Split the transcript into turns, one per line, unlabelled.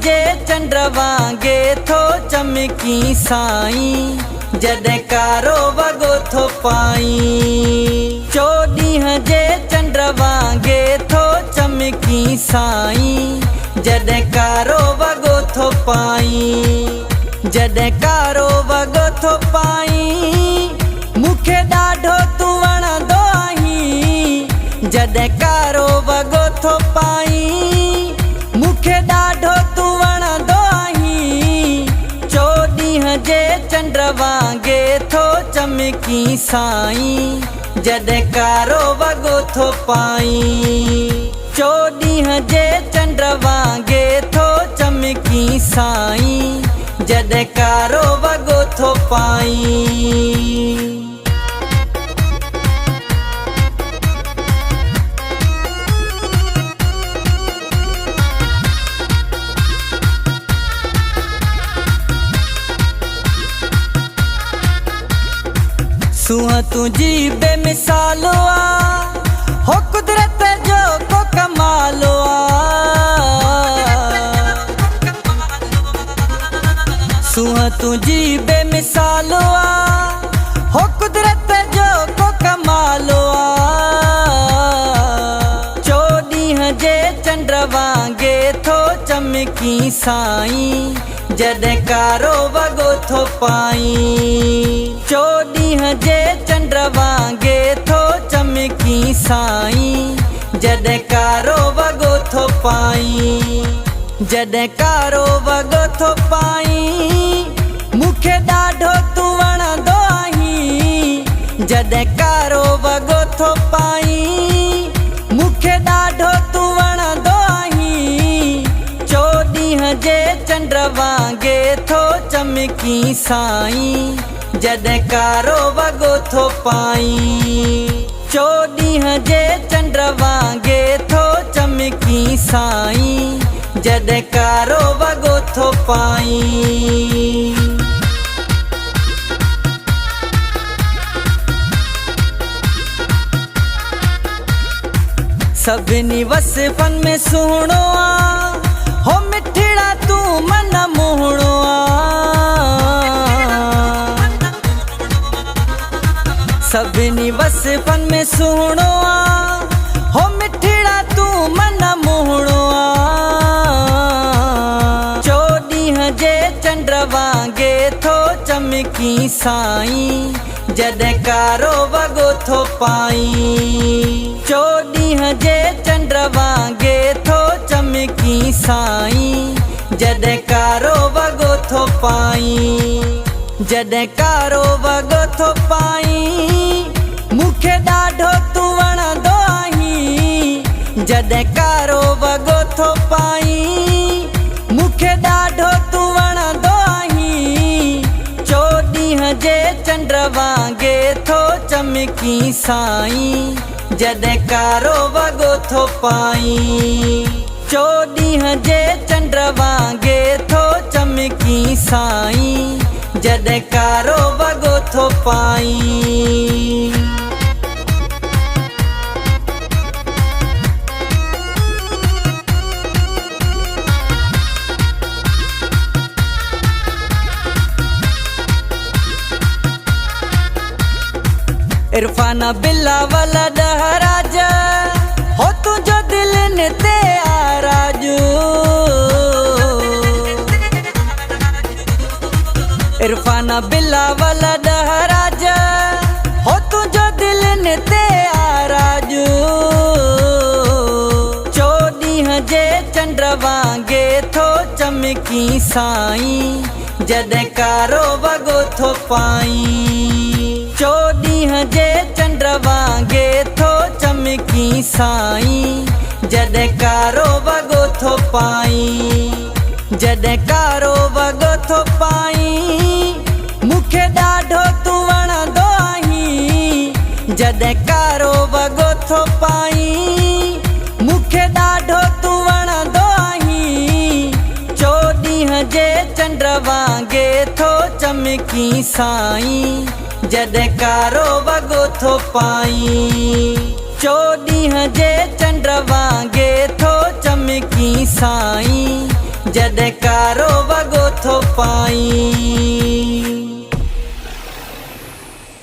जे चंद्र वांगे थो चमकी साईं जॾहिं कारो वॻो थो पाईं। चोॾींहं जे चंद्र वांगे थो चमकी साईं जॾहिं कारो वॻो थो पाईं। जॾहिं कारो वॻो थो पाईं मूंखे ॾाढो तूं वणंदो आहीं। जॾहिं कारो वॻो थो पाईं मूंखे ॾाढो तूं वणंदो आहीं। चोॾींहं जे चंद्र वांगे थो चमकी साईं जॾहिं कारो वॻो थो पाईं। चोॾींहं जे चंद्र वांगे थो चमकी साईं जॾहिं कारो वॻो थो पाईं। सूंहं तुंहिंजी बेमिसाल आ हो कुदरत जो को कमाल आ। सूंहं तुंहिंजी बेमिसाल आ हो कुदरत जो को कमाल आ। चोॾींहं जे चंद्र वांगे थो चमकी साईं जॾहिं कारो वॻो थो पाईं। चोॾींहं जे चंद्र वांगे थो चमकी साईं जॾहिं कारो वॻो थो पाईं। जॾहिं कारो वॻो थो पाईं मूंखे ॾाढो तूं वणंदो आहीं। जॾहिं कारो वॻो थो पाईं मूंखे ॾाढो तूं वणंदो आहीं। चोॾींहं जे चंद्र वांगे थो चमकी साईं जॾहिं कारो वॻो थो पाईं। चोॾींहं जे चंद्र वांगे थो चमकी साईं जॾहिं कारो वॻो थो पाईं। सभिनी वसिफ़नि में सुहिणो आ हो मिठड़ा तूं मन मोहणो आ। सभिनी वसिफ़नि में सुहिणो आ हो मिठड़ा तूं मन मोहणो आ। चोॾींहं जे चंद्र वांगे थो चमकी साईं जॾहिं कारो वॻो थो पाईं। चोॾींहं जे चंद्र वांगे थो चमकी साईं जॾहिं कारो वॻो थो पाईं। जॾहिं कारो वॻो थो पाईं मूंखे ॾाढो तूं वणंदो आहीं। जॾहिं कारो वॻो थो पाईं मूंखे ॾाढो तूं वणंदो आहीं। चोॾींहं जे चंद्र वांगे थो चमकी साईं जॾहिं कारो वॻो थो पाईं। चोॾींहं जे चंद्र वांगे थो चमकी साईं जॾहिं कारो वॻो थो पाईं। इरफान बिलावल ॾहराज हो तुंहिंजो दिलि न ते आराज। इरफान बिलावल ॾहराज हो तुंहिंजो दिलि न ते आराज। चोॾींहं जे चंद्र वांगे थो चमकी साईं जॾहिं कारो वॻो थो पाईं। चोॾींहं जे चंद्र वांगे थो चमकी साईं जॾहिं कारो वॻो थो पाईं। जॾहिं कारो वॻो थो पाईं मूंखे ॾाढो तूं वणंदो आहीं। जॾहिं कारो वॻो थो पाईं मूंखे ॾाढो तूं वणंदो आहीं। चोॾींहं जे चंद्र वांगे थो चमकी साईं जॾहिं कारो वॻो थो पाईं। चोॾींहं जे चंद्र वांगे थो चमकी साईं जॾहिं कारो वॻो थो पाई।